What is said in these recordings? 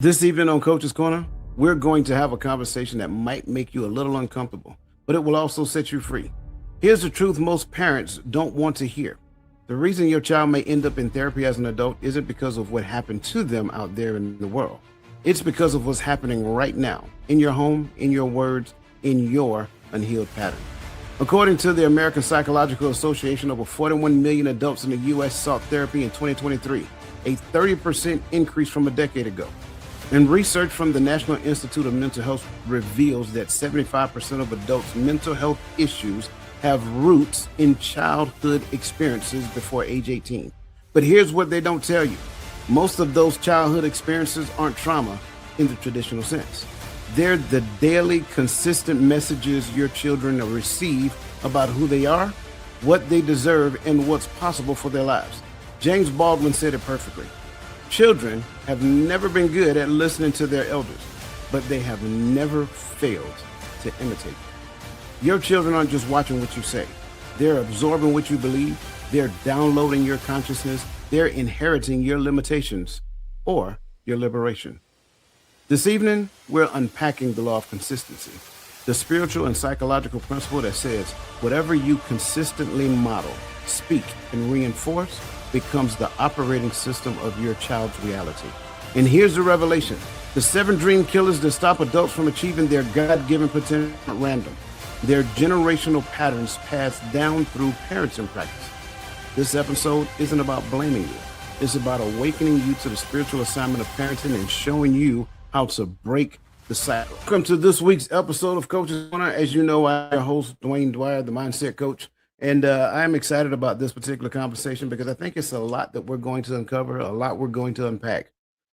This evening on Coach's Corner, we're going to have a conversation that might make you a little uncomfortable, but it will also set you free. Here's the truth most parents don't want to hear. The reason your child may end up in therapy as an adult isn't because of what happened to them out there in the world. It's because of what's happening right now, in your home, in your words, in your unhealed pattern. According to the American Psychological Association, over 41 million adults in the U.S. sought therapy in 2023, a 30% increase from a decade ago. And research from the National Institute of Mental Health reveals that 75% of adults' mental health issues have roots in childhood experiences before age 18. But here's what they don't tell you. Most of those childhood experiences aren't trauma in the traditional sense. They're the daily, consistent messages your children receive about who they are, what they deserve, and what's possible for their lives. James Baldwin said it perfectly. Children have never been good at listening to their elders, but they have never failed to imitate. Your children aren't just watching what you say. They're absorbing what you believe. They're downloading your consciousness. They're inheriting your limitations or your liberation. This evening, we're unpacking the law of consistency, the spiritual and psychological principle that says whatever you consistently model, speak, and reinforce becomes the operating system of your child's reality. And here's the revelation. The 7 dream killers that stop adults from achieving their God-given potential at random. They're generational patterns passed down through parenting practice. This episode isn't about blaming you. It's about awakening you to the spiritual assignment of parenting and showing you how to break the cycle. Welcome to this week's episode of Coach's Corner. As you know, I'm your host, Dwayne Dwyer, the Mindset Coach. And I'm excited about this particular conversation because I think it's a lot that we're going to uncover, a lot we're going to unpack.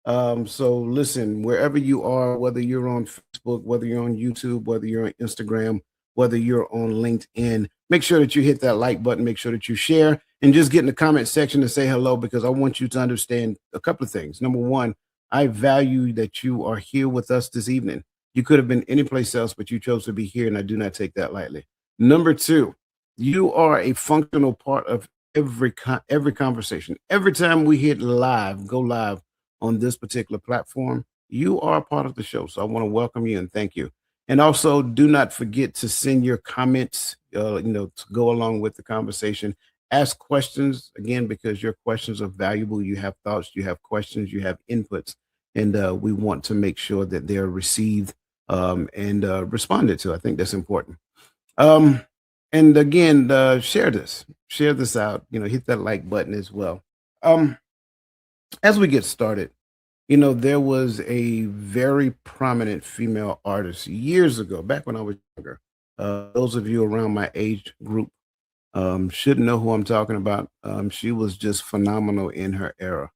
So listen, wherever you are, whether you're on Facebook, whether you're on YouTube, whether you're on Instagram, whether you're on LinkedIn, make sure that you hit that like button, make sure that you share, and just get in the comment section and say hello, because I want you to understand a couple of things. Number one, I value that you are here with us this evening. You could have been anyplace else, but you chose to be here, and I do not take that lightly. Number two, you are a functional part of every conversation. Every time we hit live, go live on this particular platform, you are a part of the show. So I want to welcome you and thank you. And also, do not forget to send your comments, to go along with the conversation. Ask questions, again, because your questions are valuable. You have thoughts, you have questions, you have inputs, and we want to make sure that they're received and responded to. I think that's important. And again, share this out, hit that like button as well. As we get started, there was a very prominent female artist years ago, back when I was younger. Those of you around my age group should know who I'm talking about. She was just phenomenal in her era.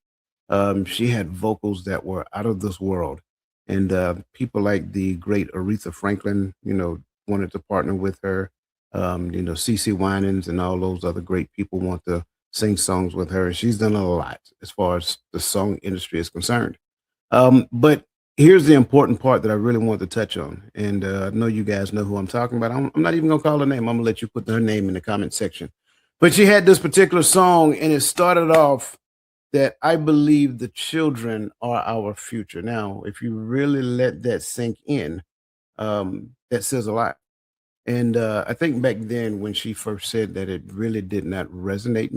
She had vocals that were out of this world. And people like the great Aretha Franklin, wanted to partner with her. CC Winans and all those other great people want to sing songs with her. She's done a lot as far as the song industry is concerned. But here's the important part that I really want to touch on. And I know you guys know who I'm talking about. I'm not even going to call her name. I'm going to let you put her name in the comment section. But she had this particular song, and it started off that I believe the children are our future. Now, if you really let that sink in, that says a lot. And I think back then when she first said that, it really did not resonate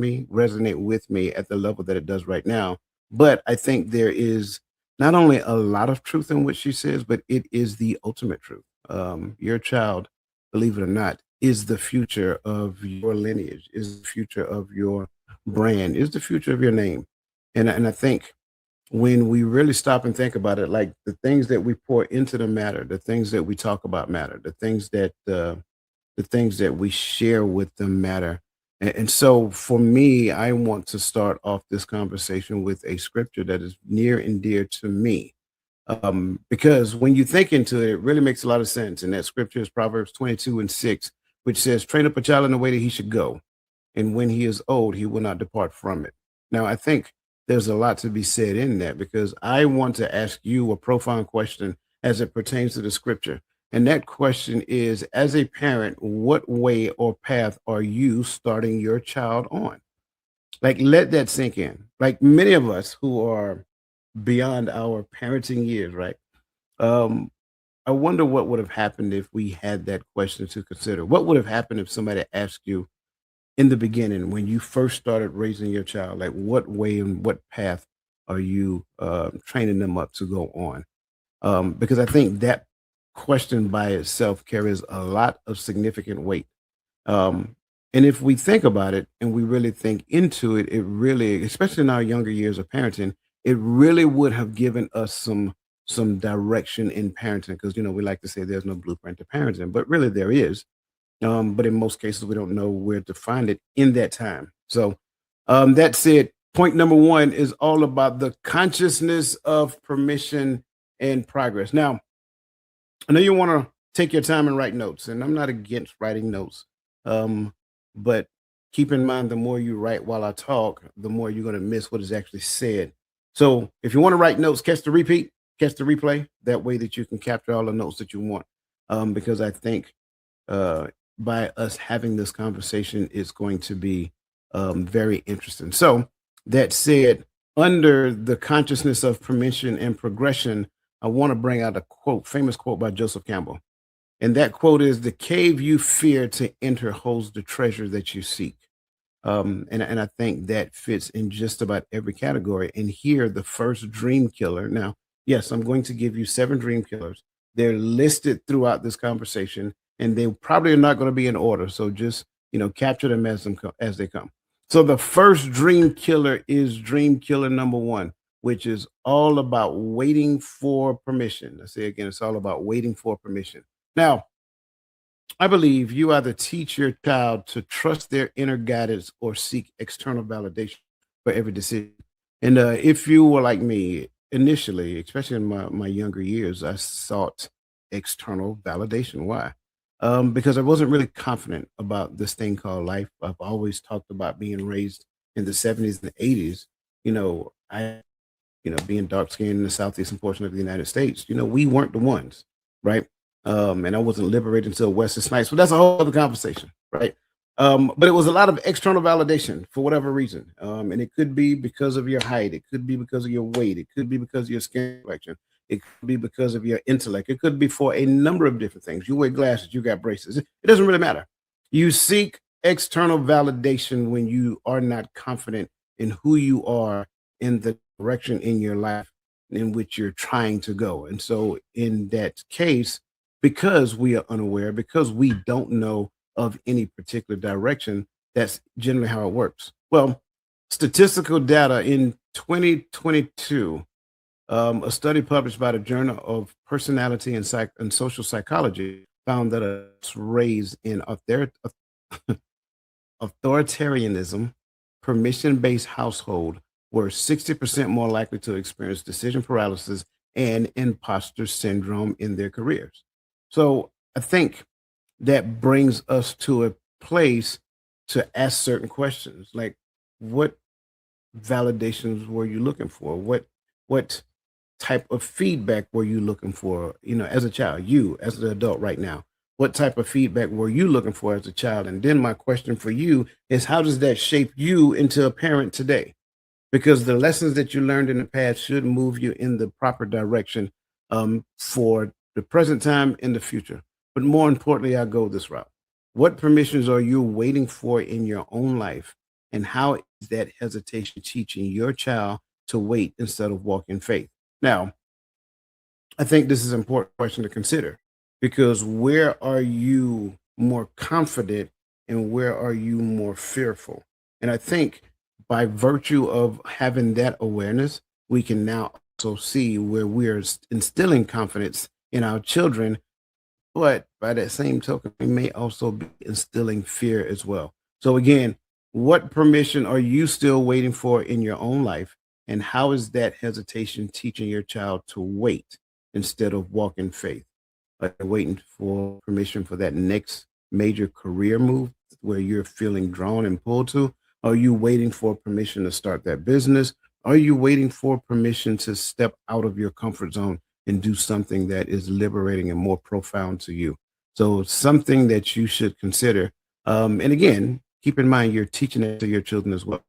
with me at the level that it does right now. But I think there is not only a lot of truth in what she says, but it is the ultimate truth. Your child, believe it or not, is the future of your lineage, is the future of your brand, is the future of your name. And I think when we really stop and think about it, like the things that we pour into the matter, the things that we talk about matter, the things that we share with them matter. And so for me, I want to start off this conversation with a scripture that is near and dear to me. Because when you think into it, it really makes a lot of sense. And that scripture is Proverbs 22:6, which says, train up a child in the way that he should go. And when he is old, he will not depart from it. Now, I think there's a lot to be said in that, because I want to ask you a profound question as it pertains to the scripture. And that question is, as a parent, what way or path are you starting your child on? Like, let that sink in. Like many of us who are beyond our parenting years, right? Um, I wonder what would have happened if we had that question to consider. What would have happened if somebody asked you in the beginning when you first started raising your child, like what way and what path are you training them up to go on? Because I think that question by itself carries a lot of significant weight. Um, and if we think about it and we really think into it, it really, especially in our younger years of parenting, it really would have given us some direction in parenting. Because we like to say there's no blueprint to parenting, but really there is. But in most cases, we don't know where to find it in that time. So that said, point number one is all about the consciousness of permission and progress. Now, I know you want to take your time and write notes, and I'm not against writing notes. Um, but keep in mind, the more you write while I talk, the more you're going to miss what is actually said. So if you want to write notes, catch the repeat, catch the replay. That way that you can capture all the notes that you want. Because I think uh, by us having this conversation is going to be very interesting. So that said, under the consciousness of permission and progression, I want to bring out a quote, famous quote by Joseph Campbell. And that quote is, "The cave you fear to enter holds the treasure that you seek." And I think that fits in just about every category. And here, the first dream killer. Now, yes, I'm going to give you 7 dream killers. They're listed throughout this conversation, and they probably are not going to be in order. So just capture them as they come. So the first dream killer is dream killer number one, which is all about waiting for permission. I say again, it's all about waiting for permission. Now, I believe you either teach your child to trust their inner guidance or seek external validation for every decision. And if you were like me initially, especially in my younger years, I sought external validation. Why? Because I wasn't really confident about this thing called life. I've always talked about being raised in the 70s and 80s. I being dark skinned in the southeastern portion of the United States, we weren't the ones, right? And I wasn't liberated until Wesley Snipes, but that's a whole other conversation, right? But it was a lot of external validation for whatever reason. And it could be because of your height, it could be because of your weight, it could be because of your skin complexion, it could be because of your intellect, it could be for a number of different things. You wear glasses, you got braces, it doesn't really matter. You seek external validation when you are not confident in who you are, in the direction in your life in which you're trying to go. And so, in that case, because we are unaware, because we don't know of any particular direction, that's generally how it works. Well, statistical data in 2022, a study published by the Journal of Personality and Social Psychology found that a raised in authoritarianism, permission based household were 60% more likely to experience decision paralysis and imposter syndrome in their careers. So I think that brings us to a place to ask certain questions like, what validations were you looking for? What type of feedback were you looking for, as a child, you as an adult right now? What type of feedback were you looking for as a child? And then my question for you is, how does that shape you into a parent today? Because the lessons that you learned in the past should move you in the proper direction for the present time and the future. But more importantly, I go this route. What permissions are you waiting for in your own life? And how is that hesitation teaching your child to wait instead of walk in faith? Now, I think this is an important question to consider, because where are you more confident and where are you more fearful? And I think by virtue of having that awareness, we can now also see where we're instilling confidence in our children, but by that same token, we may also be instilling fear as well. So again, what permission are you still waiting for in your own life? And how is that hesitation teaching your child to wait instead of walk in faith? Like waiting for permission for that next major career move where you're feeling drawn and pulled to? Are you waiting for permission to start that business? Are you waiting for permission to step out of your comfort zone and do something that is liberating and more profound to you? So, something that you should consider. And again, keep in mind you're teaching it to your children as well.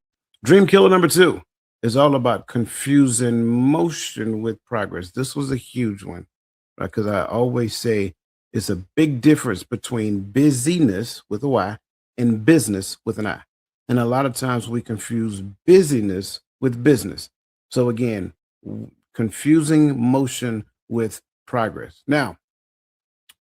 Dream killer number two. is all about confusing motion with progress. This was a huge one, right? Because I always say it's a big difference between busyness with a Y and business with an I. And a lot of times we confuse busyness with business. So again, confusing motion with progress. Now,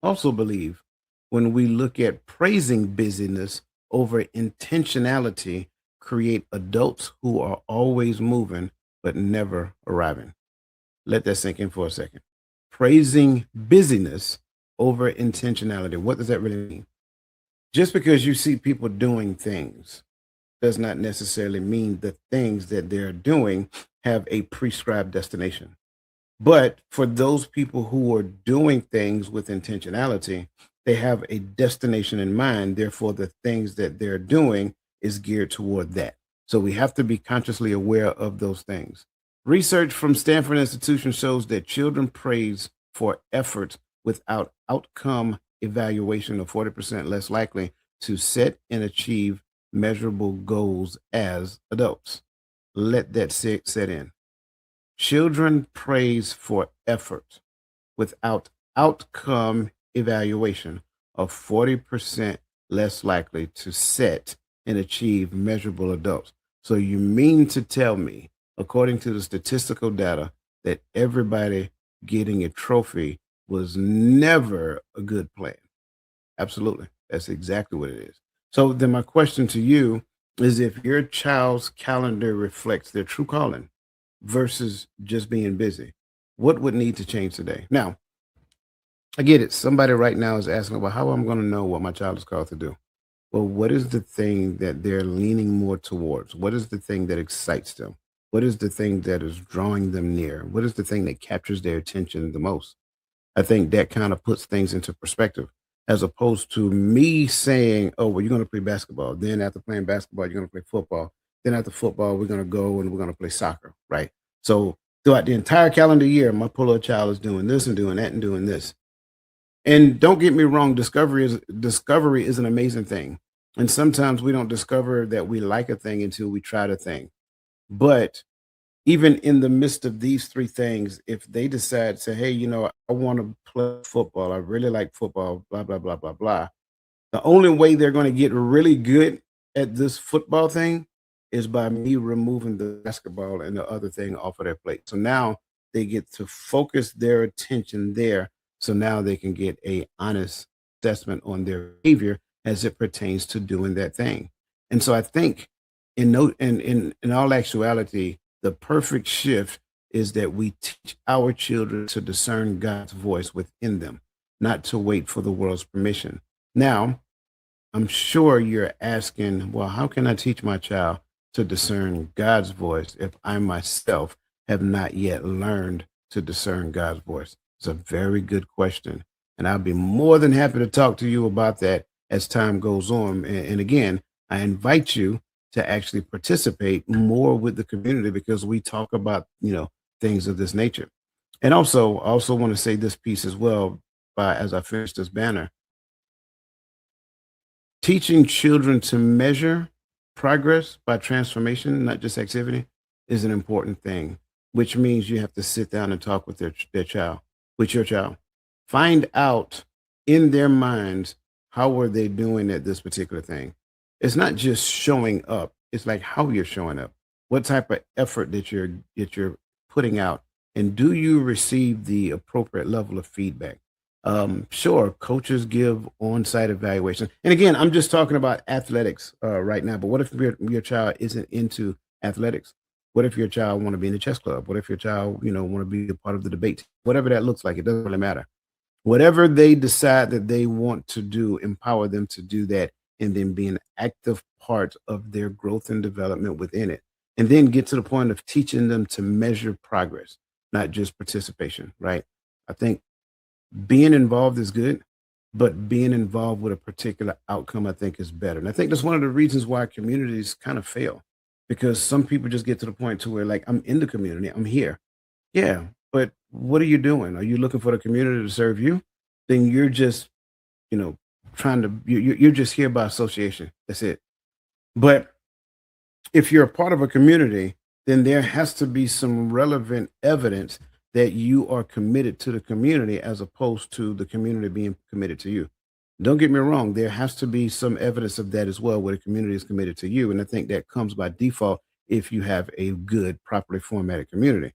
also believe when we look at praising busyness over intentionality, create adults who are always moving but never arriving. Let that sink in for a second. Praising busyness over intentionality. What does that really mean? Just because you see people doing things does not necessarily mean the things that they're doing have a prescribed destination. But for those people who are doing things with intentionality, they have a destination in mind. Therefore, the things that they're doing is geared toward that. So we have to be consciously aware of those things. Research from Stanford Institution shows that children praise for effort without outcome evaluation are 40% less likely to set and achieve measurable goals as adults. Let that set in. Children praise for effort without outcome evaluation are 40% less likely to set and achieve measurable adults. So you mean to tell me, according to the statistical data, that everybody getting a trophy was never a good plan? Absolutely. That's exactly what it is. So then my question to you is if your child's calendar reflects their true calling versus just being busy, what would need to change today? Now, I get it. Somebody right now is asking, well, how am I going to know what my child is called to do? Well, what is the thing that they're leaning more towards? What is the thing that excites them? What is the thing that is drawing them near? What is the thing that captures their attention the most? I think that kind of puts things into perspective as opposed to me saying, oh, well, you're going to play basketball. Then after playing basketball, you're going to play football. Then after football, we're going to go and we're going to play soccer, right? So throughout the entire calendar year, my poor little child is doing this and doing that and doing this. And don't get me wrong, discovery is an amazing thing. And sometimes we don't discover that we like a thing until we try the thing. But even in the midst of these three things, if they decide, say, hey, I want to play football, I really like football, blah, blah, blah, blah, blah. The only way they're going to get really good at this football thing is by me removing the basketball and the other thing off of their plate. So now they get to focus their attention there. So now they can get a honest assessment on their behavior as it pertains to doing that thing. And so I think in all actuality, the perfect shift is that we teach our children to discern God's voice within them, not to wait for the world's permission. Now, I'm sure you're asking, well, how can I teach my child to discern God's voice if I myself have not yet learned to discern God's voice? It's a very good question. And I'll be more than happy to talk to you about that as time goes on. And again, I invite you to actually participate more with the community because we talk about, things of this nature. And also, I also want to say this piece as well by as I finish this banner. Teaching children to measure progress by transformation, not just activity, is an important thing, which means you have to sit down and talk with their child, with your child. Find out in their minds how are they doing at this particular thing. It's not just showing up, it's like how you're showing up. What type of effort that you're putting out, and do you receive the appropriate level of feedback? Sure, coaches give on-site evaluation. And again, I'm just talking about athletics right now. But what if your child isn't into athletics? What if your child want to be in the chess club? What if your child, want to be a part of the debate? Whatever that looks like, it doesn't really matter. Whatever they decide that they want to do, empower them to do that, and then be an active part of their growth and development within it. And then get to the point of teaching them to measure progress, not just participation, right? I think being involved is good, but being involved with a particular outcome, I think, is better. And I think that's one of the reasons why communities kind of fail, because some people just get to the point to where, like, I'm in the community, I'm here. Yeah, but what are you doing? Are you looking for the community to serve you? Then you're just, you know, trying to, you're just here by association. That's it. But if you're a part of a community, then there has to be some relevant evidence that you are committed to the community as opposed to the community being committed to you. Don't get me wrong, there has to be some evidence of that as well, where the community is committed to you. And I think that comes by default if you have a good, properly formatted community.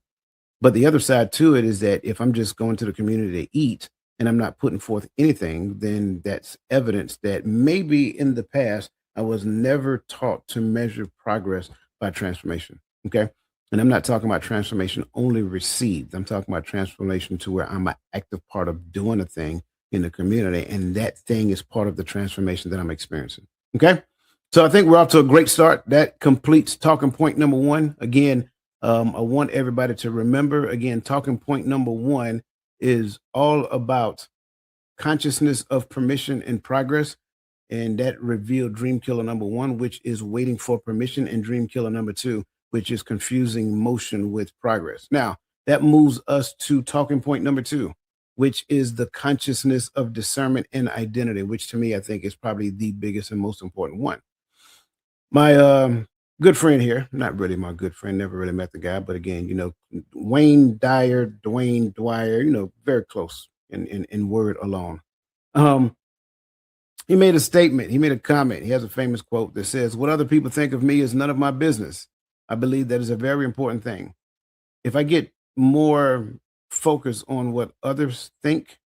But the other side to it is that if I'm just going to the community to eat and I'm not putting forth anything, then that's evidence that maybe in the past I was never taught to measure progress by transformation. Okay. And I'm not talking about transformation only received. I'm talking about transformation to where I'm an active part of doing a thing in the community. And that thing is part of the transformation that I'm experiencing. Okay. So I think we're off to a great start. That completes talking point number one. Again, I want everybody to remember again, talking point number one is all about consciousness of permission and progress. And that revealed dream killer number one, which is waiting for permission, and dream killer number two, which is confusing motion with progress. Now, that moves us to talking point number two, which is the consciousness of discernment and identity, which to me, I think is probably the biggest and most important one. My good friend here, not really my good friend, never really met the guy, but again, Wayne Dyer, Dwayne Dwyer, very close in word alone. Um, he made a statement, he made a comment. He has a famous quote that says, "What other people think of me is none of my business." I believe that is a very important thing. If I get more focus on what others think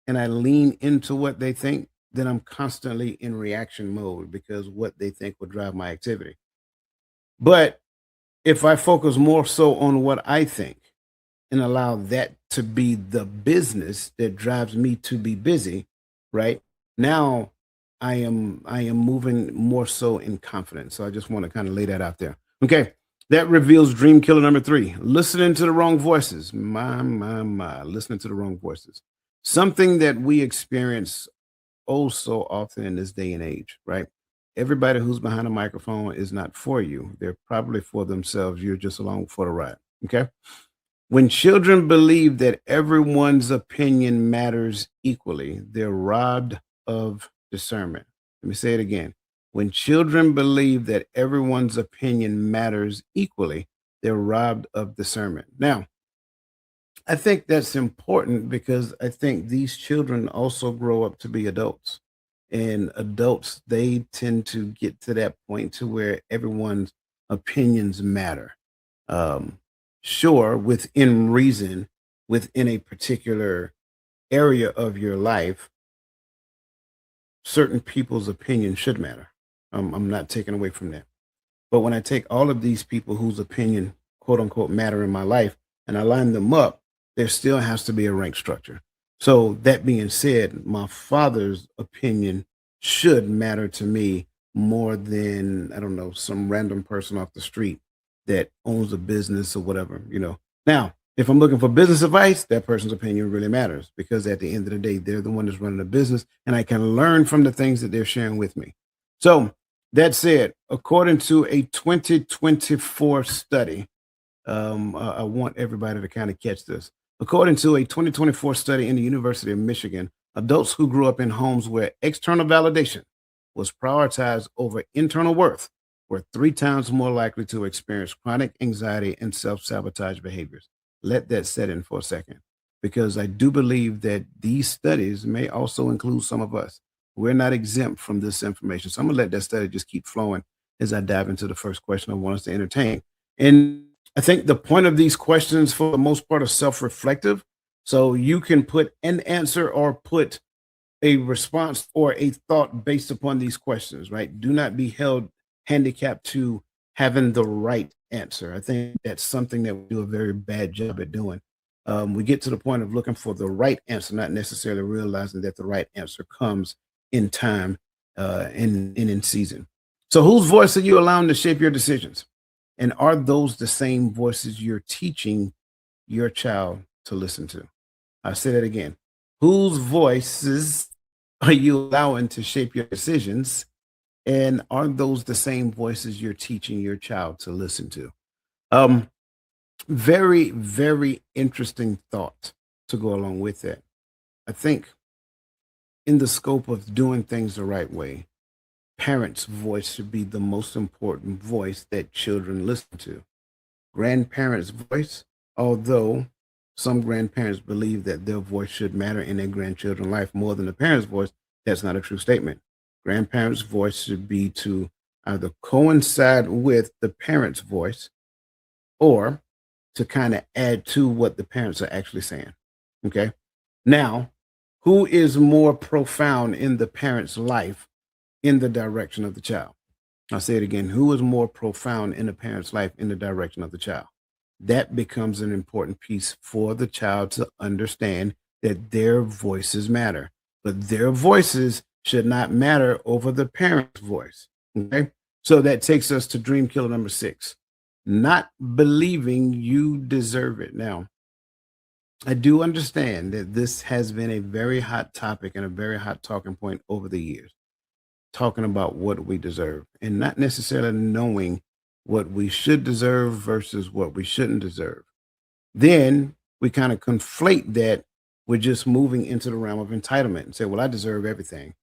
and I lean into what they think, then I'm constantly in reaction mode because what they think will drive my activity. But if I focus more so on what I think and allow that to be the business that drives me to be busy, right? Now I am moving more so in confidence. So I just want to kind of lay that out there. Okay. That reveals dream killer number three. Listening to the wrong voices. My. Listening to the wrong voices. Something that we experience oh so often in this day and age, right? Everybody who's behind a microphone is not for you. They're probably for themselves. You're just along for the ride. Okay. When children believe that everyone's opinion matters equally, they're robbed of discernment. Let me say it again. When children believe that everyone's opinion matters equally, they're robbed of discernment. Now, I think that's important because I think these children also grow up to be adults. And adults, they tend to get to that point to where everyone's opinions matter. Um, sure, within reason, within a particular area of your life, certain people's opinion should matter. I'm not taking away from that. But when I take all of these people whose opinion, quote unquote, matter in my life and I line them up, there still has to be a rank structure. So, that being said, my father's opinion should matter to me more than, I don't know, some random person off the street that owns a business or whatever. Now, if I'm looking for business advice, that person's opinion really matters because at the end of the day, they're the one that's running the business and I can learn from the things that they're sharing with me. So, that said, according to a 2024 study, I want everybody to kind of catch this. According to a 2024 study in the University of Michigan, adults who grew up in homes where external validation was prioritized over internal worth were three times more likely to experience chronic anxiety and self sabotage behaviors. Let that set in for a second, because I do believe that these studies may also include some of us. We're not exempt from this information. So I'm going to let that study just keep flowing as I dive into the first question I want us to entertain. And I think the point of these questions, for the most part, are self reflective. So you can put an answer or put a response or a thought based upon these questions, right? Do not be held handicapped to having the right answer. I think that's something that we do a very bad job at doing. We get to the point of looking for the right answer, not necessarily realizing that the right answer comes in time and in season. So, whose voice are you allowing to shape your decisions? And are those the same voices you're teaching your child to listen to? I'll say that again. Whose voices are you allowing to shape your decisions? And are those the same voices you're teaching your child to listen to? Um, Very, very interesting thought to go along with that. I think in the scope of doing things the right way, parents' voice should be the most important voice that children listen to. grandparents' voice, although some grandparents believe that their voice should matter in their grandchildren's life more than the parents' voice. That's not a true statement. Grandparents' voice should be to either coincide with the parents' voice or to kind of add to what the parents are actually saying. Okay. Now, who is more profound in the parent's life in the direction of the child? I'll say it again. Who is more profound in a parent's life in the direction of the child? That becomes an important piece for the child to understand that their voices matter, but their voices should not matter over the parent's voice. Okay. So that takes us to dream killer number 6, not believing you deserve it. Now, I do understand that this has been a very hot topic and a very hot talking point over the years, talking about what we deserve and not necessarily knowing what we should deserve versus what we shouldn't deserve. Then we kind of conflate that with just moving into the realm of entitlement and say, well, I deserve everything.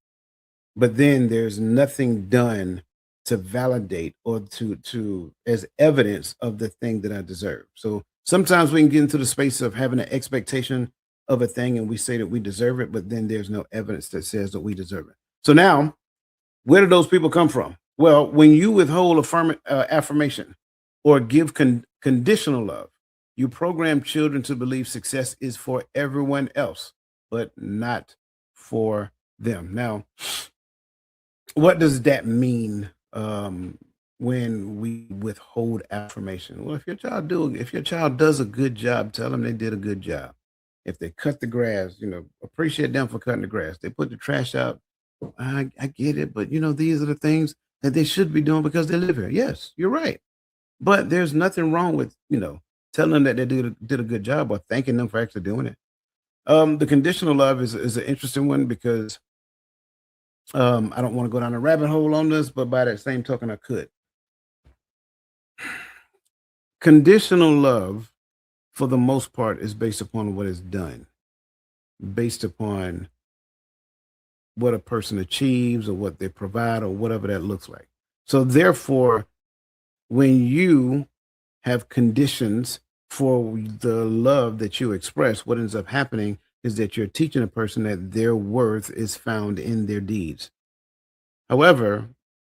But then there's nothing done to validate or to as evidence of the thing that I deserve. So sometimes we can get into the space of having an expectation of a thing and we say that we deserve it, but then there's no evidence that says that we deserve it. So now, where do those people come from? Well, when you withhold affirmation or give conditional love, you program children to believe success is for everyone else, but not for them. Now, what does that mean when we withhold affirmation? Well, if your child does a good job, tell them they did a good job. If they cut the grass, appreciate them for cutting the grass. They put the trash out. I get it, but these are the things that they should be doing because they live here. Yes, you're right. But there's nothing wrong with, telling them that they did a good job or thanking them for actually doing it. The conditional love is an interesting one because I don't want to go down a rabbit hole on this, but by that same token, I could. Conditional love, for the most part, is based upon what is done, based upon what a person achieves or what they provide or whatever that looks like. So therefore, when you have conditions for the love that you express, what ends up happening is that you're teaching a person that their worth is found in their deeds. However,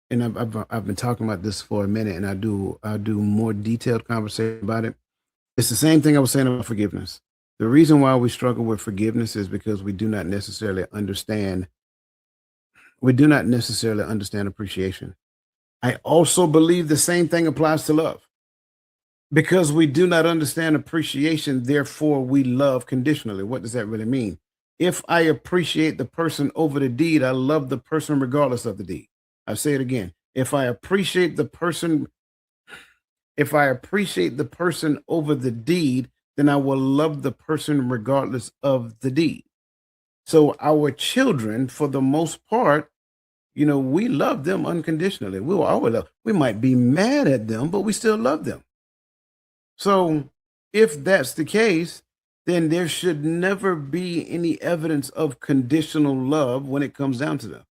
and I've been talking about this for a minute, and I'll do more detailed conversation about it. It's the same thing I was saying about forgiveness. The reason why we struggle with forgiveness is because we do not necessarily understand appreciation. I also believe the same thing applies to love. Because we do not understand appreciation, therefore we love conditionally. What does that really mean? If I appreciate the person over the deed, I love the person regardless of the deed. I say it again. If I appreciate the person over the deed, then I will love the person regardless of the deed. So our children, for the most part, we love them unconditionally. We will always love. We might be mad at them, but we still love them. So if that's the case, then there should never be any evidence of conditional love when it comes down to them.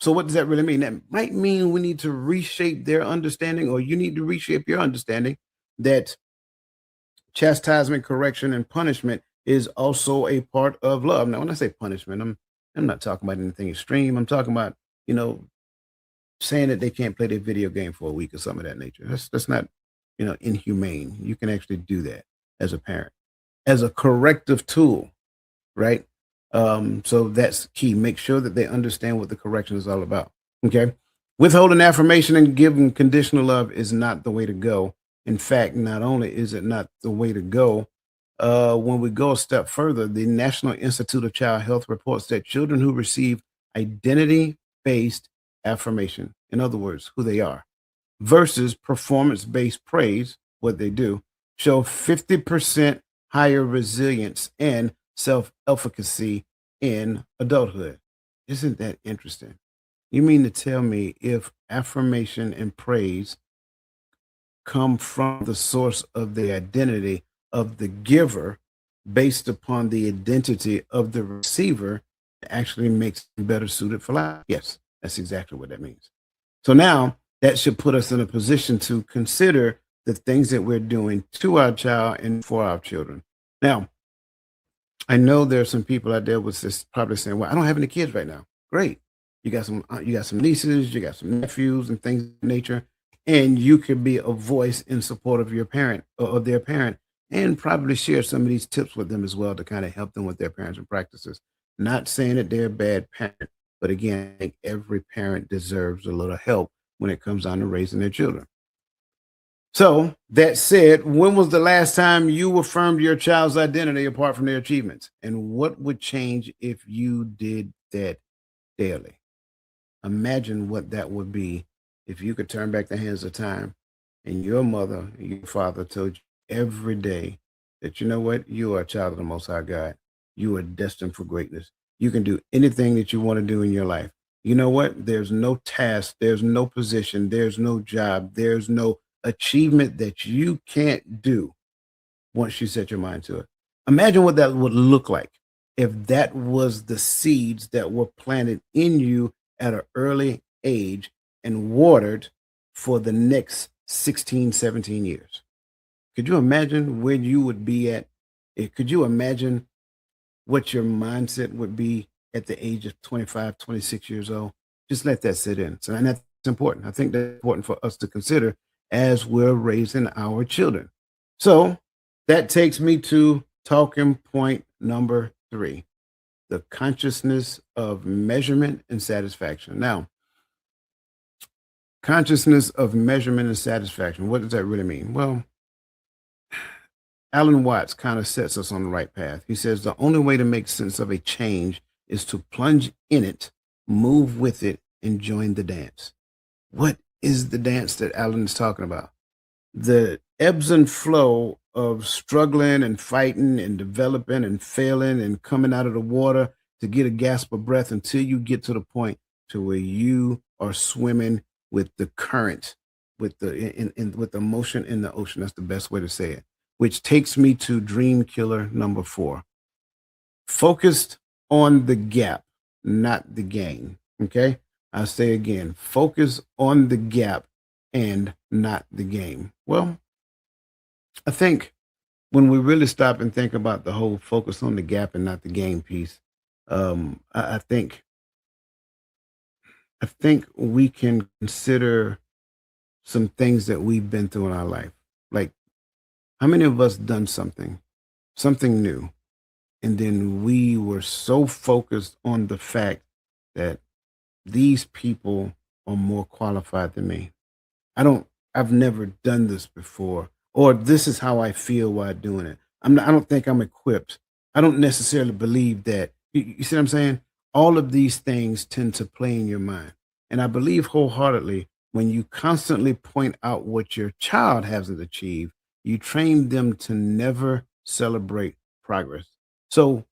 So what does that really mean? That might mean we need to reshape their understanding, or you need to reshape your understanding that chastisement, correction, and punishment is also a part of love. Now, when I say punishment, I'm not talking about anything extreme. I'm talking about, saying that they can't play their video game for a week or something of that nature. That's not, inhumane. You can actually do that as a parent, as a corrective tool, right? So that's key. Make sure that they understand what the correction is all about. Okay. Withholding affirmation and giving conditional love is not the way to go. In fact, not only is it not the way to go, when we go a step further, the National Institute of Child Health reports that children who receive identity-based affirmation, in other words, who they are, versus performance-based praise, what they do, show 50% higher resilience and self-efficacy in adulthood. Isn't that interesting? You mean to tell me if affirmation and praise come from the source of the identity of the giver based upon the identity of the receiver, it actually makes them better suited for life? Yes, that's exactly what that means. So now that should put us in a position to consider the things that we're doing to our child and for our children. Now, I know there's some people out there with this probably saying, "Well, I don't have any kids right now." Great, you got some nieces, you got some nephews, and things of that nature, and you could be a voice in support of your parent or of their parent, and probably share some of these tips with them as well to kind of help them with their parenting practices. Not saying that they're a bad parent, but again, I think every parent deserves a little help when it comes down to raising their children. So that said, when was the last time you affirmed your child's identity apart from their achievements? And what would change if you did that daily? Imagine what that would be if you could turn back the hands of time and your mother and your father told you every day that, you know what, you are a child of the Most High God. You are destined for greatness. You can do anything that you want to do in your life. You know what? There's no task, there's no position, there's no job, there's no achievement that you can't do once you set your mind to it. Imagine what that would look like if that was the seeds that were planted in you at an early age and watered for the next 16, 17 years. Could you imagine where you would be at? Could you imagine what your mindset would be at the age of 25, 26 years old? Just let that sit in. So, and that's important. I think that's important for us to consider as we're raising our children. So that takes me to talking point number 3, the consciousness of measurement and satisfaction. Now, consciousness of measurement and satisfaction. What does that really mean? Well, Alan Watts kind of sets us on the right path. He says the only way to make sense of a change is to plunge in it, move with it, and join the dance. What is the dance that Alan is talking about? The ebbs and flow of struggling and fighting and developing and failing and coming out of the water to get a gasp of breath until you get to the point to where you are swimming with the current, with the with the motion in the ocean. That's the best way to say it. Which takes me to dream killer number 4. Focused on the gap, not the gain. Okay. I say again, focus on the gap and not the game. Well, I think when we really stop and think about the whole focus on the gap and not the game piece, I think we can consider some things that we've been through in our life. Like, how many of us done something new, and then we were so focused on the fact that these people are more qualified than me. I don't I've never done this before, or this is how I feel while doing it. I don't think I'm equipped. I don't necessarily believe that. You see what I'm saying? All of these things tend to play in your mind. And I believe wholeheartedly when you constantly point out what your child hasn't achieved, you train them to never celebrate progress. So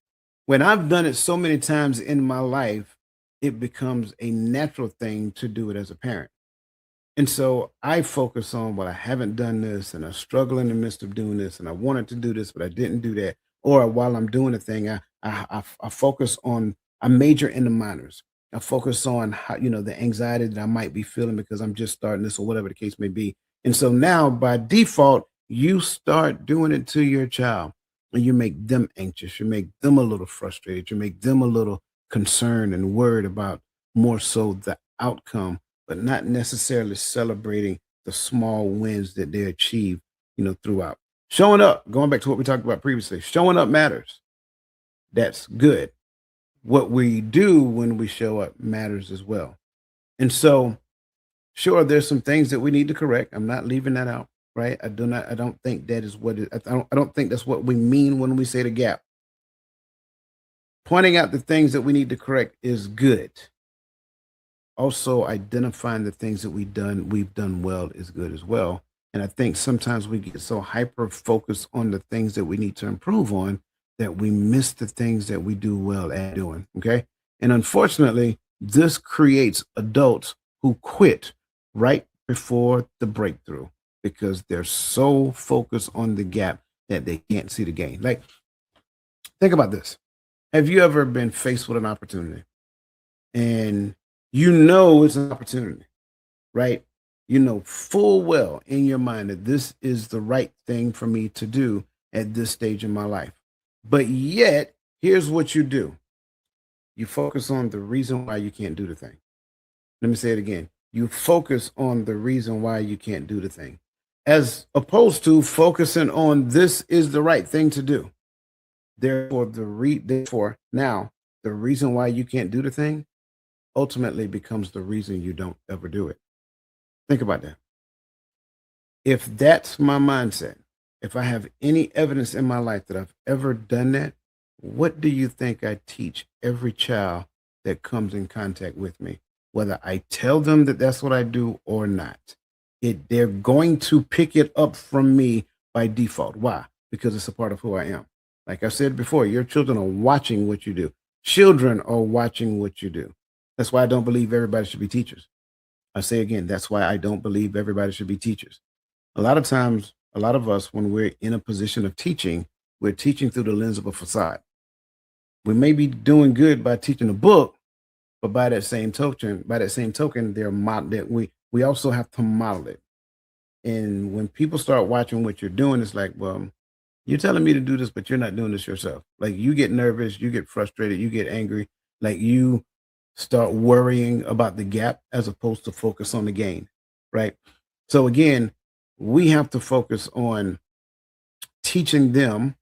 when I've done it so many times in my life, it becomes a natural thing to do it as a parent. And so I focus on, well, I haven't done this and I struggle in the midst of doing this and I wanted to do this, but I didn't do that. Or while I'm doing a thing, I focus on, I major in the minors. I focus on how, the anxiety that I might be feeling because I'm just starting this or whatever the case may be. And so now by default, you start doing it to your child and you make them anxious. You make them a little frustrated. You make them a little concerned and worried about more so the outcome, but not necessarily celebrating the small wins that they achieve, throughout. Showing up, going back to what we talked about previously, showing up matters. That's good. What we do when we show up matters as well. And so, sure, there's some things that we need to correct. I'm not leaving that out, right? I don't think that is what I don't think that's what we mean when we say the gap. Pointing out the things that we need to correct is good. Also identifying the things that we've done well is good as well. And I think sometimes we get so hyper focused on the things that we need to improve on that we miss the things that we do well at doing. Okay. And unfortunately, this creates adults who quit right before the breakthrough because they're so focused on the gap that they can't see the gain. Like, think about this. Have you ever been faced with an opportunity and it's an opportunity, right? You know full well in your mind that this is the right thing for me to do at this stage in my life. But yet, here's what you do: you focus on the reason why you can't do the thing. Let me say it again. You focus on the reason why you can't do the thing, as opposed to focusing on this is the right thing to do. Therefore now the reason why you can't do the thing ultimately becomes the reason you don't ever do it. Think about that. If that's my mindset, if I have any evidence in my life that I've ever done that, what do you think I teach every child that comes in contact with me? Whether I tell them that that's what I do or not, they're going to pick it up from me by default. Why? Because it's a part of who I am. Like I said before, your children are watching what you do. Children are watching what you do. That's why I don't believe everybody should be teachers. I say again, that's why I don't believe everybody should be teachers. A lot of times, a lot of us, when we're in a position of teaching, we're teaching through the lens of a facade. We may be doing good by teaching a book, but by that same token, that we also have to model it. And when people start watching what you're doing, it's like, well, you're telling me to do this, but you're not doing this yourself. Like you get nervous, you get frustrated, you get angry, like you start worrying about the gap as opposed to focus on the gain, right? So again, we have to focus on teaching them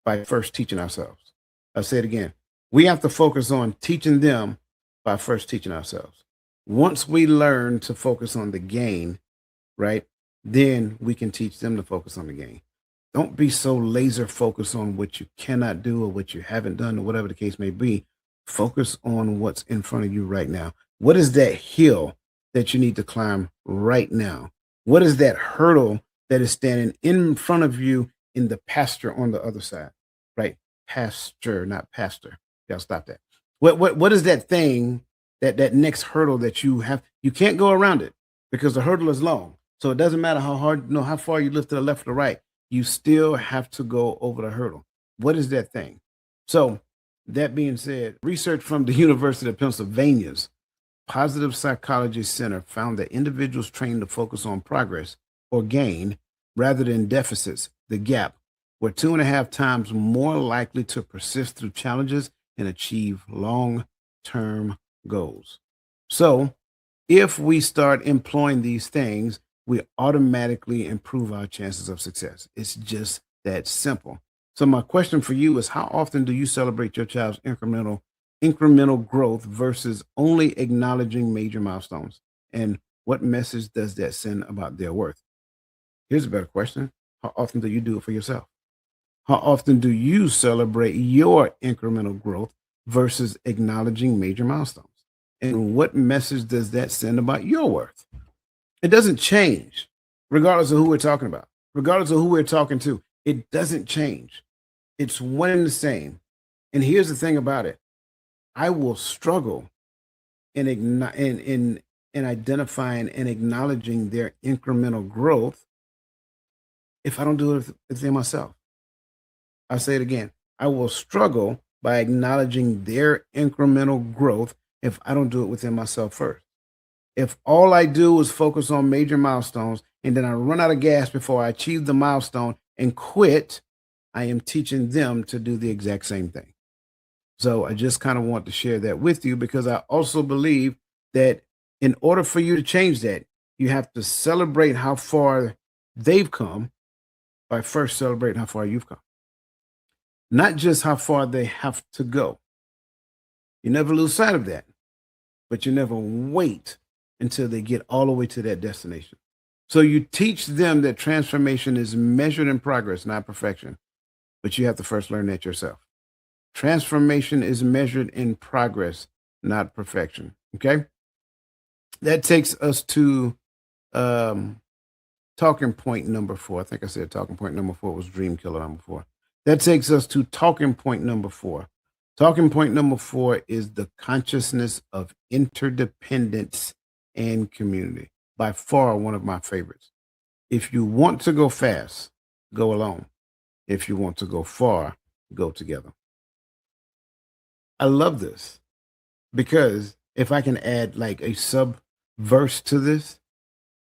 by first teaching ourselves. I'll say it again. We have to focus on teaching them by first teaching ourselves. Once we learn to focus on the gain, right, then we can teach them to focus on the gain. Don't be so laser focused on what you cannot do or what you haven't done or whatever the case may be. Focus on what's in front of you right now. What is that hill that you need to climb right now? What is that hurdle that is standing in front of you in the pasture on the other side? Right? Pasture, not pastor. Y'all stop that. What is that thing, that next hurdle that you have? You can't go around it because the hurdle is long. So it doesn't matter how hard, how far you lift to the left or the right, you still have to go over the hurdle. What is that thing? So, that being said, research from the University of Pennsylvania's Positive Psychology Center found that individuals trained to focus on progress or gain rather than deficits, the gap, were 2.5 times more likely to persist through challenges and achieve long term goals. So, if we start employing these things, we automatically improve our chances of success. It's just that simple. So my question for you is, how often do you celebrate your child's incremental growth versus only acknowledging major milestones? And what message does that send about their worth? Here's a better question. How often do you do it for yourself? How often do you celebrate your incremental growth versus acknowledging major milestones? And what message does that send about your worth? It doesn't change, regardless of who we're talking about, regardless of who we're talking to. It doesn't change. It's one and the same. And here's the thing about it: I will struggle in identifying and acknowledging their incremental growth if I don't do it within myself. I'll say it again. I will struggle by acknowledging their incremental growth if I don't do it within myself first. If all I do is focus on major milestones and then I run out of gas before I achieve the milestone and quit, I am teaching them to do the exact same thing. So I just kind of want to share that with you because I also believe that in order for you to change that, you have to celebrate how far they've come by first celebrating how far you've come, not just how far they have to go. You never lose sight of that, but you never wait until they get all the way to that destination. So you teach them that transformation is measured in progress, not perfection, but you have to first learn that yourself. Transformation is measured in progress, not perfection. Okay. That takes us to um, talking point number 4. I think I said talking point number 4 was dream killer number 4. That takes us to talking point number 4. Talking point number 4 is the consciousness of interdependence and community. By far, one of my favorites. If you want to go fast, go alone. If you want to go far, go together. I love this because if I can add like a sub verse to this.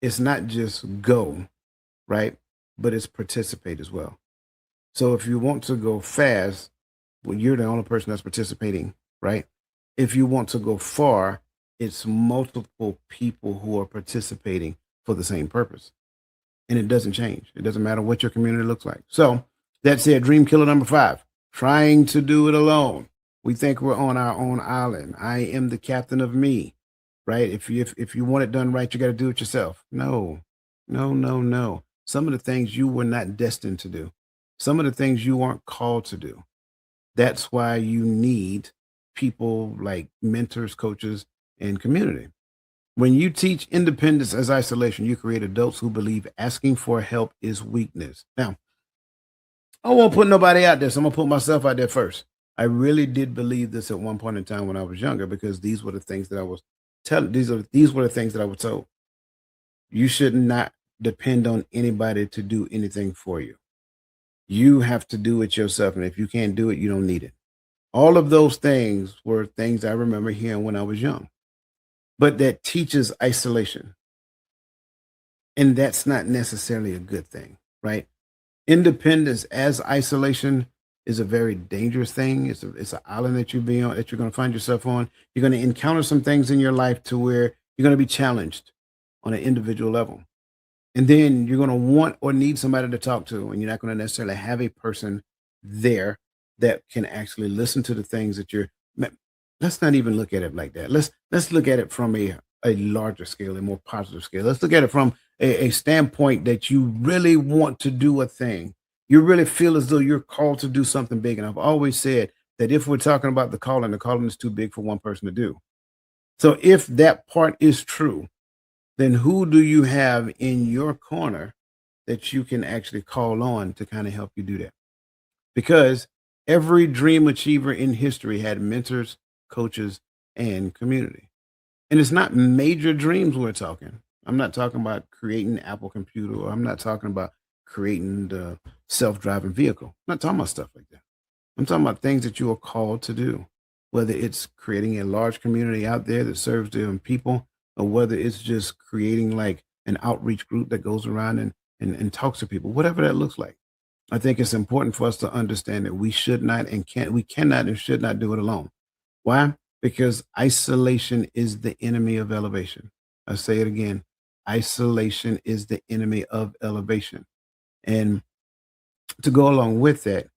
It's not just go, right? But it's participate as well. So if you want to go fast, well, you're the only person that's participating, right? If you want to go far, it's multiple people who are participating for the same purpose. And it doesn't change. It doesn't matter what your community looks like. So that's it. Dream killer number 5, trying to do it alone. We think we're on our own island. I am the captain of me, right? If you want it done right, you got to do it yourself. No, no, no, no. Some of the things you were not destined to do. Some of the things you aren't called to do. That's why you need people like mentors, coaches, and community. When you teach independence as isolation, you create adults who believe asking for help is weakness. Now, I won't put nobody out there, so I'm gonna put myself out there first. I really did believe this at one point in time when I was younger because these were the things that I was telling. These were the things that I was told. You should not depend on anybody to do anything for you. You have to do it yourself, and if you can't do it, you don't need it. All of those things were things I remember hearing when I was young, but that teaches isolation. And that's not necessarily a good thing, right? Independence as isolation is a very dangerous thing. It's an island that you be on that you're going to find yourself on. You're going to encounter some things in your life to where you're going to be challenged on an individual level. And then you're going to want or need somebody to talk to, and you're not going to necessarily have a person there that can actually listen to the things that you're. Let's not even look at it like that. Let's look at it from a larger scale, a more positive scale. Let's look at it from a standpoint that you really want to do a thing. You really feel as though you're called to do something big. And I've always said that if we're talking about the calling is too big for one person to do. So if that part is true, then who do you have in your corner that you can actually call on to kind of help you do that? Because every dream achiever in history had mentors, coaches, and community. And it's not major dreams we're talking. I'm not talking about creating Apple computer, or I'm not talking about creating the self-driving vehicle. I'm not talking about stuff like that. I'm talking about things that you are called to do, whether it's creating a large community out there that serves different people, or whether it's just creating like an outreach group that goes around and talks to people, whatever that looks like. I think it's important for us to understand that we cannot and should not do it alone. Why? Because isolation is the enemy of elevation. I say it again. Isolation is the enemy of elevation. And to go along with that,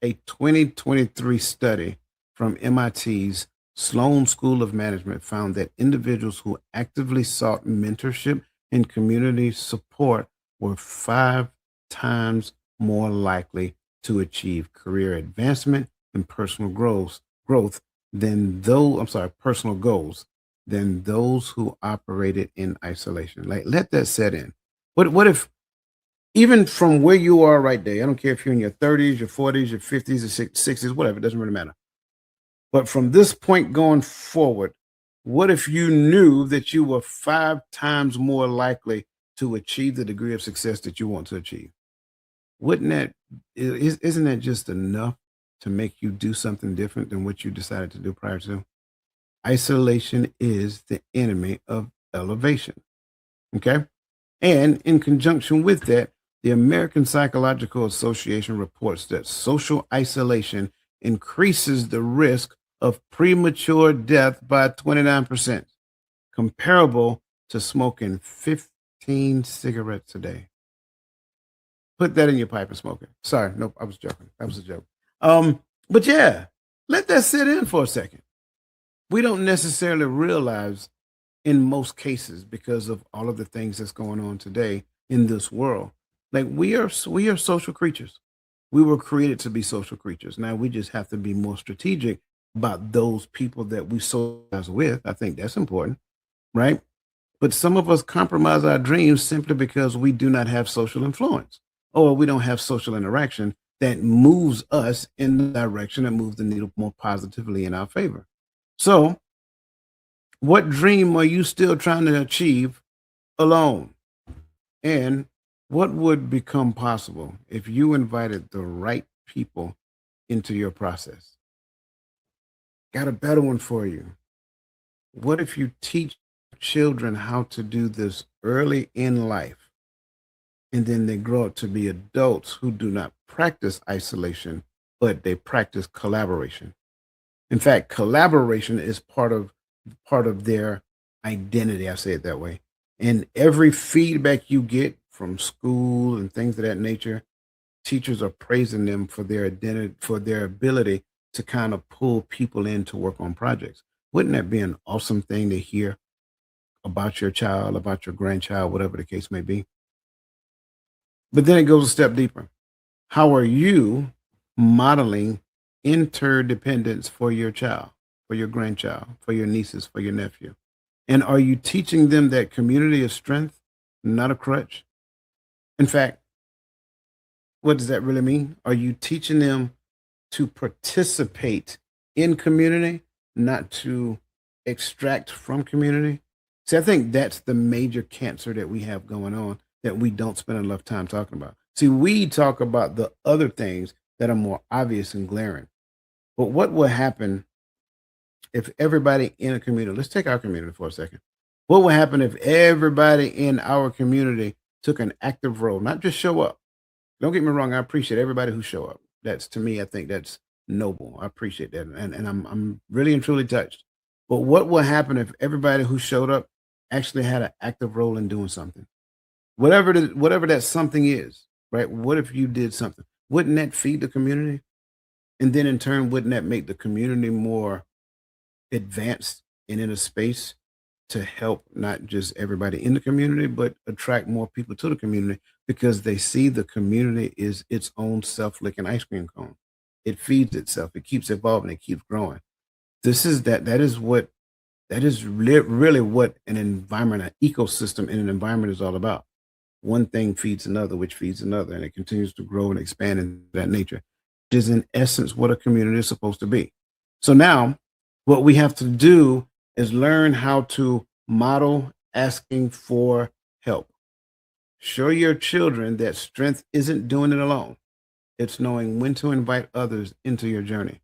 a 2023 study from MIT's Sloan School of Management found that individuals who actively sought mentorship and community support were 5 times more likely to achieve career advancement and personal growth than those, I'm sorry, personal goals than those who operated in isolation. Like, let that set in. What if even from where you are right there, I don't care if you're in your 30s, your 40s, your 50s, or 60s, whatever, it doesn't really matter. But from this point going forward, what if you knew that you were 5 times more likely to achieve the degree of success that you want to achieve? Wouldn't that, isn't that just enough to make you do something different than what you decided to do prior to? Isolation is the enemy of elevation. Okay. And in conjunction with that, the American Psychological Association reports that social isolation increases the risk of premature death by 29%, comparable to smoking 15 cigarettes a day. Put that in your pipe and smoke it. Sorry, nope, I was joking. That was a joke. But yeah, let that sit in for a second. We don't necessarily realize in most cases because of all of the things that's going on today in this world. Like we are social creatures. We were created to be social creatures. Now we just have to be more strategic about those people that we socialize with. I think that's important, right? But some of us compromise our dreams simply because we do not have social influence or we don't have social interaction that moves us in the direction that moves the needle more positively in our favor. So, what dream are you still trying to achieve alone? And what would become possible if you invited the right people into your process? Got a better one for you. What if you teach children how to do this early in life, and then they grow up to be adults who do not practice isolation, but they practice collaboration. In fact, collaboration is part of their identity. I say it that way. And every feedback you get from school and things of that nature, teachers are praising them for their identity, for their ability to kind of pull people in to work on projects. Wouldn't that be an awesome thing to hear about your child, about your grandchild, whatever the case may be? But then it goes a step deeper. How are you modeling interdependence for your child, for your grandchild, for your nieces, for your nephew? And are you teaching them that community is strength, not a crutch? In fact, what does that really mean? Are you teaching them to participate in community, not to extract from community? See, I think that's the major cancer that we have going on that we don't spend enough time talking about. See, we talk about the other things that are more obvious and glaring. But what will happen if everybody in a community, let's take our community for a second. What will happen if everybody in our community took an active role, not just show up? Don't get me wrong, I appreciate everybody who show up. That's to me, I think that's noble. I appreciate that. And I'm really and truly touched. But what will happen if everybody who showed up actually had an active role in doing something? Whatever that something is, right? What if you did something? Wouldn't that feed the community? And then in turn, wouldn't that make the community more advanced and in a space to help not just everybody in the community, but attract more people to the community because they see the community is its own self-licking ice cream cone. It feeds itself. It keeps evolving. It keeps growing. That is really what an environment, an ecosystem in an environment is all about. One thing feeds another, which feeds another, and it continues to grow and expand in that nature, which is in essence what a community is supposed to be. So now, what we have to do is learn how to model asking for help. Show your children that strength isn't doing it alone, it's knowing when to invite others into your journey.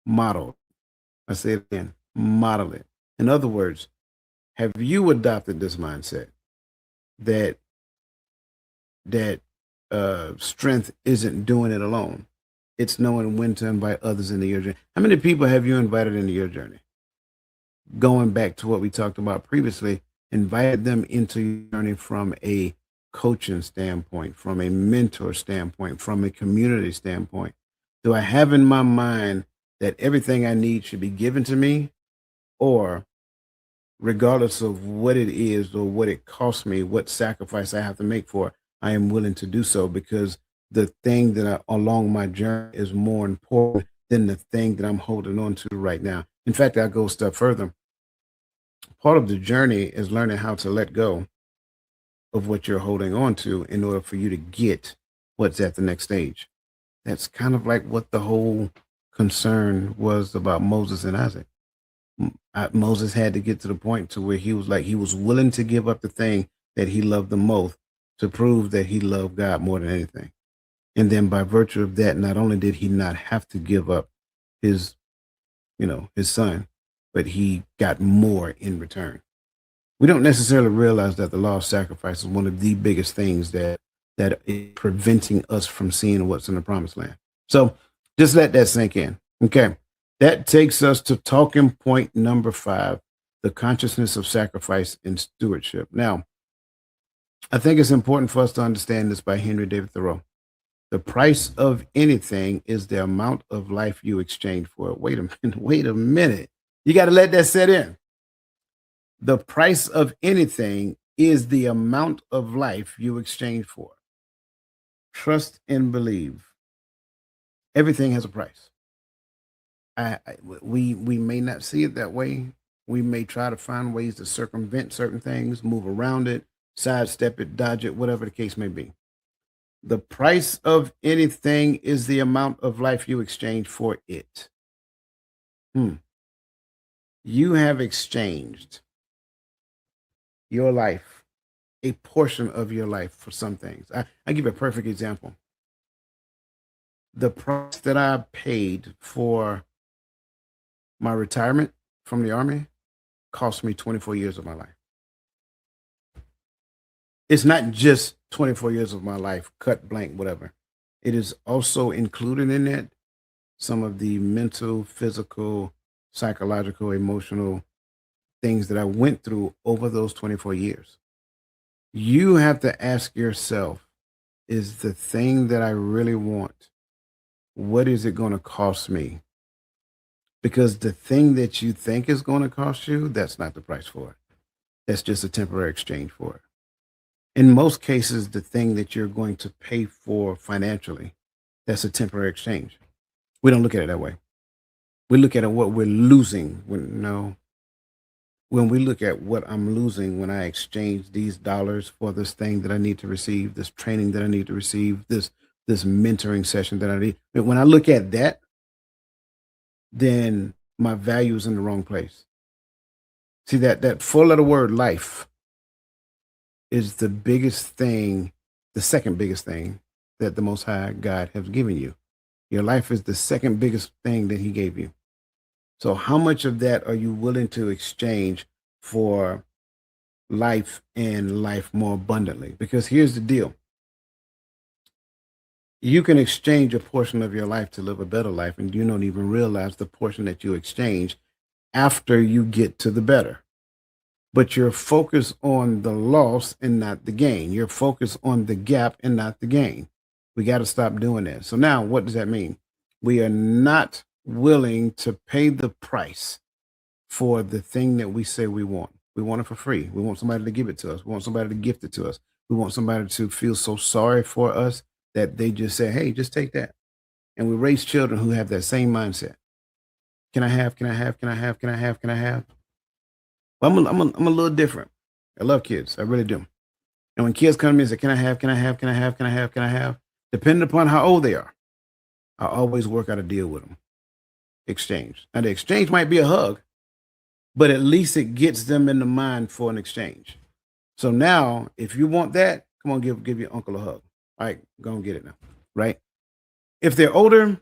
Model. I say it again, model it. In other words, have you adopted this mindset that strength isn't doing it alone? It's knowing when to invite others into your journey. How many people have you invited into your journey? Going back to what we talked about previously, invited them into your journey from a coaching standpoint, from a mentor standpoint, from a community standpoint. Do I have in my mind that everything I need should be given to me, or regardless of what it is or what it costs me, what sacrifice I have to make for it, I am willing to do so because the thing along my journey is more important than the thing that I'm holding on to right now. In fact, I go a step further. Part of the journey is learning how to let go of what you're holding on to in order for you to get what's at the next stage. That's kind of like what the whole concern was about Moses and Isaac. Moses had to get to the point to where he was willing to give up the thing that he loved the most to prove that he loved God more than anything. And then by virtue of that, not only did he not have to give up his, his son, but he got more in return. We don't necessarily realize that the law of sacrifice is one of the biggest things that is preventing us from seeing what's in the promised land. So just let that sink in. Okay. That takes us to talking point number 5, the consciousness of sacrifice and stewardship. Now, I think it's important for us to understand this by Henry David Thoreau. The price of anything is the amount of life you exchange for it. Wait a minute. Wait a minute. You got to let that set in. The price of anything is the amount of life you exchange for it. Trust and believe. Everything has a price. We may not see it that way. We may try to find ways to circumvent certain things, move around it, sidestep it, dodge it, whatever the case may be. The price of anything is the amount of life you exchange for it. You have exchanged your life, a portion of your life, for some things. I give you a perfect example. The price that I paid for my retirement from the Army cost me 24 years of my life. It's not just 24 years of my life, cut blank, whatever. It is also included in that some of the mental, physical, psychological, emotional things that I went through over those 24 years. You have to ask yourself, is the thing that I really want, what is it going to cost me? Because the thing that you think is going to cost you, that's not the price for it. That's just a temporary exchange for it. In most cases, the thing that you're going to pay for financially, that's a temporary exchange. We don't look at it that way. We look at it what we're losing. When we look at what I'm losing when I exchange these dollars for this thing that I need to receive, this training that I need to receive, this mentoring session that I need. But when I look at that, then my value is in the wrong place. See that four letter word life is the biggest thing, the second biggest thing that the Most High God has given you. Your life is the second biggest thing that He gave you. So, how much of that are you willing to exchange for life and life more abundantly? Because here's the deal, you can exchange a portion of your life to live a better life, and you don't even realize the portion that you exchange after you get to the better. But you're focused on the loss and not the gain. You're focused on the gap and not the gain. We got to stop doing that. So now what does that mean? We are not willing to pay the price for the thing that we say we want. We want it for free. We want somebody to give it to us. We want somebody to gift it to us. We want somebody to feel so sorry for us that they just say, hey, just take that. And we raise children who have that same mindset. Can I have, can I have, can I have, can I have, can I have? Well, I'm a little different. I love kids. I really do. And when kids come to me and say, can I have, can I have, can I have, can I have, can I have? Depending upon how old they are, I always work out a deal with them. Exchange. Now, the exchange might be a hug, but at least it gets them in the mind for an exchange. So now, if you want that, come on, give your uncle a hug. All right, go and get it now. Right? If they're older,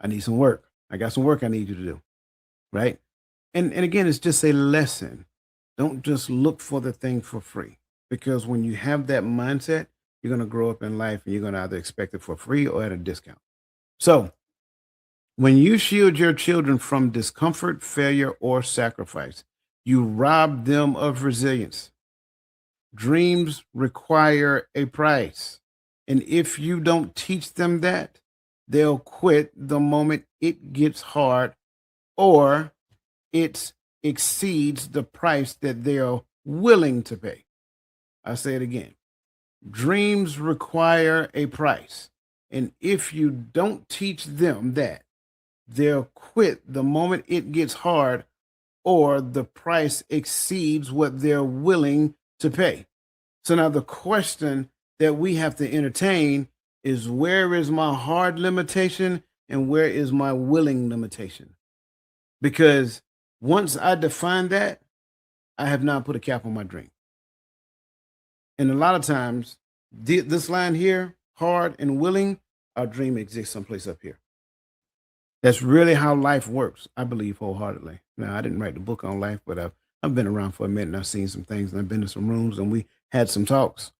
I need some work. I got some work I need you to do. Right? And again, it's just a lesson. Don't just look for the thing for free. Because when you have that mindset, you're going to grow up in life and you're going to either expect it for free or at a discount. So when you shield your children from discomfort, failure, or sacrifice, you rob them of resilience. Dreams require a price. And if you don't teach them that, they'll quit the moment it gets hard or it exceeds the price that they're willing to pay. I say it again. Dreams require a price. And if you don't teach them that, they'll quit the moment it gets hard or the price exceeds what they're willing to pay. So now the question that we have to entertain is, where is my hard limitation and where is my willing limitation? Because once I define that, I have now put a cap on my dream. And a lot of times, this line here, hard and willing, our dream exists someplace up here. That's really how life works, I believe wholeheartedly. Now, I didn't write the book on life, but I've been around for a minute and I've seen some things and I've been to some rooms and we had some talks.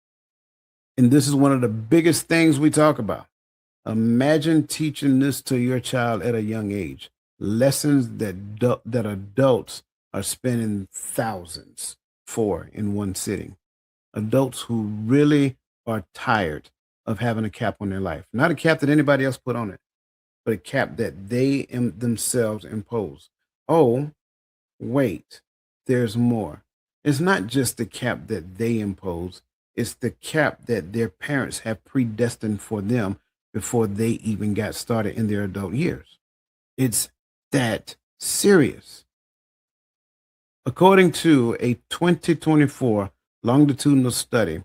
And this is one of the biggest things we talk about. Imagine teaching this to your child at a young age. Lessons that adults are spending thousands for in one sitting. Adults who really are tired of having a cap on their life. Not a cap that anybody else put on it, but a cap that they themselves impose. Oh, wait, there's more. It's not just the cap that they impose, it's the cap that their parents have predestined for them before they even got started in their adult years. It's that serious. According to a 2024 longitudinal study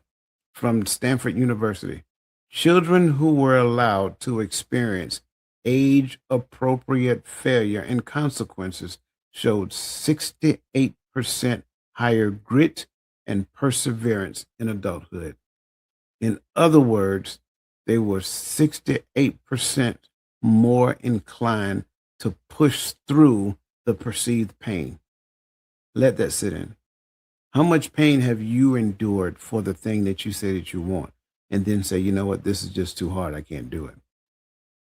from Stanford University, children who were allowed to experience age appropriate failure and consequences showed 68% higher grit and perseverance in adulthood. In other words, they were 68% more inclined to push through the perceived pain. Let that sit in. How much pain have you endured for the thing that you say that you want? And then say, you know what, this is just too hard. I can't do it.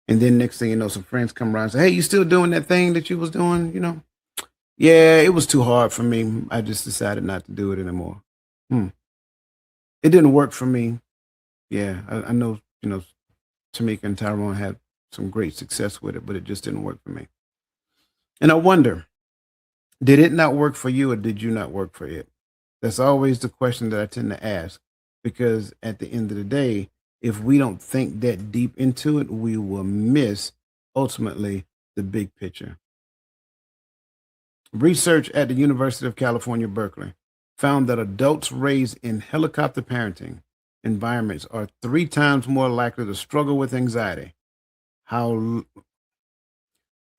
And then next thing you know, some friends come around and say, hey, you still doing that thing that you was doing? Yeah, it was too hard for me. I just decided not to do it anymore. Hmm. It didn't work for me. Yeah, I know, Tamika and Tyrone had some great success with it, but it just didn't work for me. And I wonder, did it not work for you or did you not work for it? That's always the question that I tend to ask because at the end of the day, if we don't think that deep into it, we will miss ultimately the big picture. Research at the University of California, Berkeley found that adults raised in helicopter parenting environments are 3 times more likely to struggle with anxiety. How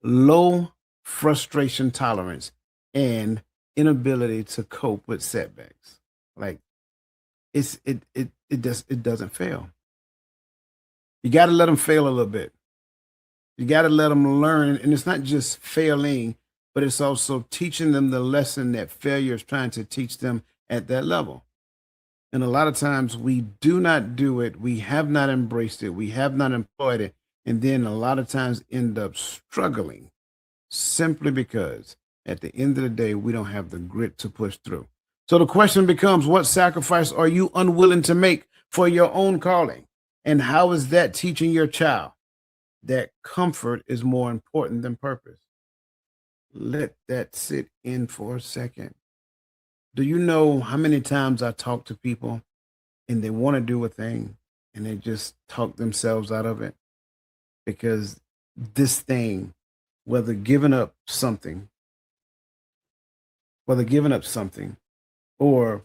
low frustration tolerance and inability to cope with setbacks. Like it doesn't fail. You got to let them fail a little bit. You got to let them learn, and it's not just failing, but it's also teaching them the lesson that failure is trying to teach them at that level. And a lot of times we do not do it. We have not embraced it. We have not employed it, and then a lot of times end up struggling simply because at the end of the day, we don't have the grit to push through. So the question becomes, what sacrifice are you unwilling to make for your own calling? And how is that teaching your child that comfort is more important than purpose? Let that sit in for a second. Do you know how many times I talk to people and they want to do a thing and they just talk themselves out of it? Because this thing, whether giving up something, whether giving up something or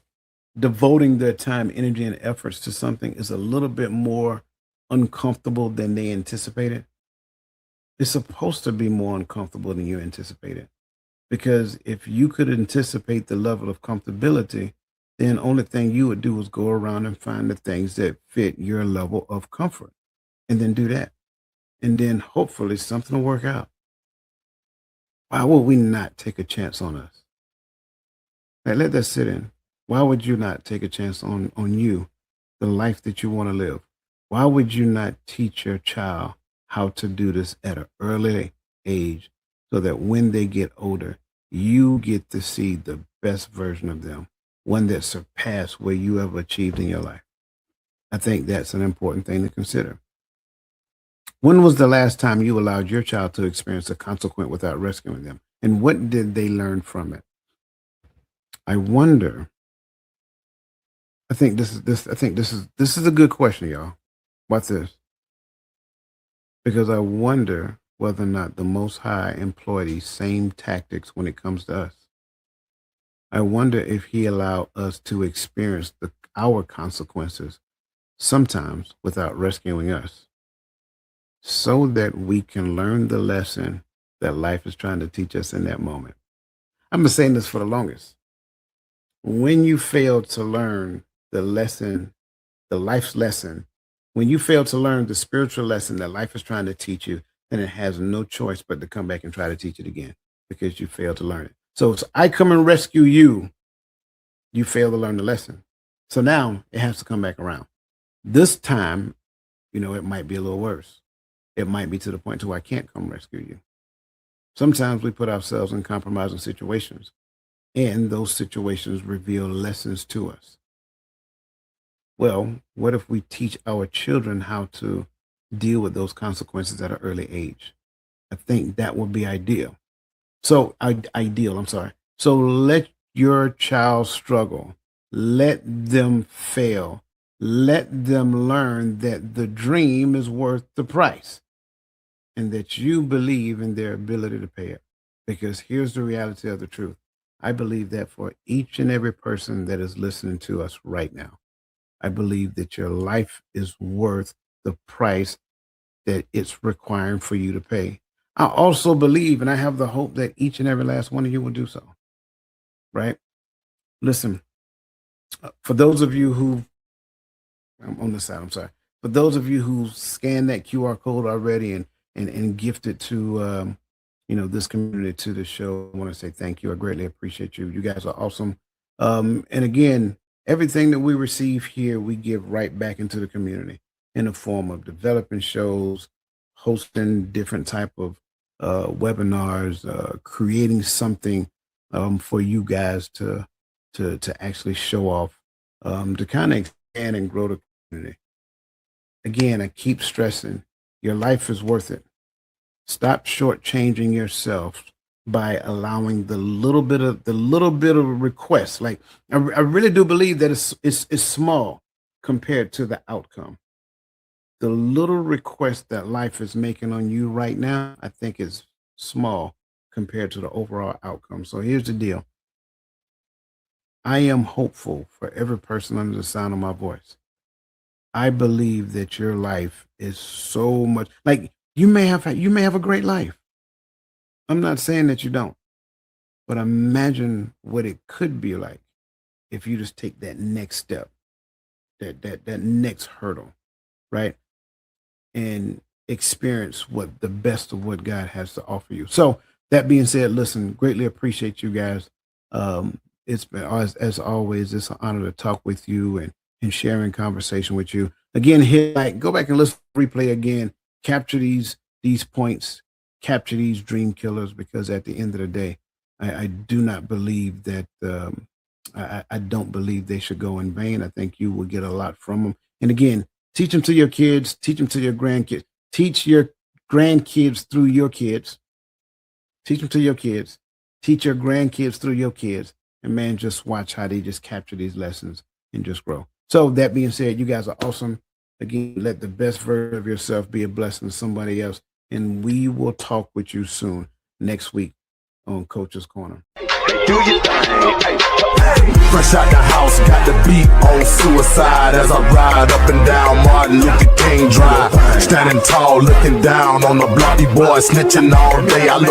devoting their time, energy, and efforts to something is a little bit more uncomfortable than they anticipated. It's supposed to be more uncomfortable than you anticipated. Because if you could anticipate the level of comfortability, then only thing you would do is go around and find the things that fit your level of comfort and then do that. And then hopefully something will work out. Why would we not take a chance on us? Like, let that sit in. Why would you not take a chance on you, the life that you want to live? Why would you not teach your child how to do this at an early age so that when they get older, you get to see the best version of them, one that surpassed where you ever achieved in your life? I think that's an important thing to consider. When was the last time you allowed your child to experience a consequence without rescuing them? And what did they learn from it? I wonder. I think this is a good question, y'all. Watch this. Because I wonder whether or not the Most High employ these same tactics when it comes to us. I wonder if He allowed us to experience our consequences sometimes without rescuing us, so that we can learn the lesson that life is trying to teach us in that moment. I've been saying this for the longest. When you fail to learn the lesson, the life's lesson, when you fail to learn the spiritual lesson that life is trying to teach you, then it has no choice but to come back and try to teach it again because you failed to learn it. So if I come and rescue you, you fail to learn the lesson. So now it has to come back around. This time, it might be a little worse. It might be to the point to where I can't come rescue you. Sometimes we put ourselves in compromising situations, and those situations reveal lessons to us. Well, what if we teach our children how to deal with those consequences at an early age? I think that would be ideal. So, ideal, I'm sorry. So, let your child struggle, let them fail, let them learn that the dream is worth the price and that you believe in their ability to pay it. Because here's the reality of the truth. I believe that for each and every person that is listening to us right now. I believe that your life is worth the price that it's requiring for you to pay. I also believe and I have the hope that each and every last one of you will do so, right? Listen, for those of you who, I'm on this side, I'm sorry. For those of you who scanned that QR code already and gifted to this community to the show. I want to say thank you. I greatly appreciate you. You guys are awesome. And again, everything that we receive here, we give right back into the community in the form of developing shows, hosting different type of webinars, creating something for you guys to actually show off, to kind of expand and grow the community. Again, I keep stressing, your life is worth it. Stop shortchanging yourself by allowing the little bit of request. Like I really do believe that it's small compared to the outcome. The little request that life is making on you right now, I think is small compared to the overall outcome. So here's the deal. I am hopeful for every person under the sound of my voice. I believe that your life is so much like you may have a great life. I'm not saying that you don't, but imagine what it could be like if you just take that next step, that next hurdle, right? And experience what the best of what God has to offer you. So that being said, listen, greatly appreciate you guys. It's been as always, it's an honor to talk with you and sharing conversation with you. Again, hit like, go back and listen to the replay again, capture these points, capture these dream killers, because at the end of the day, I do not believe that I don't believe they should go in vain. I think you will get a lot from them. And again, teach them to your kids, teach them to your grandkids, teach your grandkids through your kids, teach them to your kids, teach your grandkids through your kids. And man, just watch how they just capture these lessons and just grow. So that being said, you guys are awesome. Again, let the best version of yourself be a blessing to somebody else. And we will talk with you soon next week on Coach's Corner. Do your thing. Fresh out the house, got the beat on suicide as I ride up and down Martin Luther King Drive. Standing tall, looking down on the bloody boy, snitching all day. I look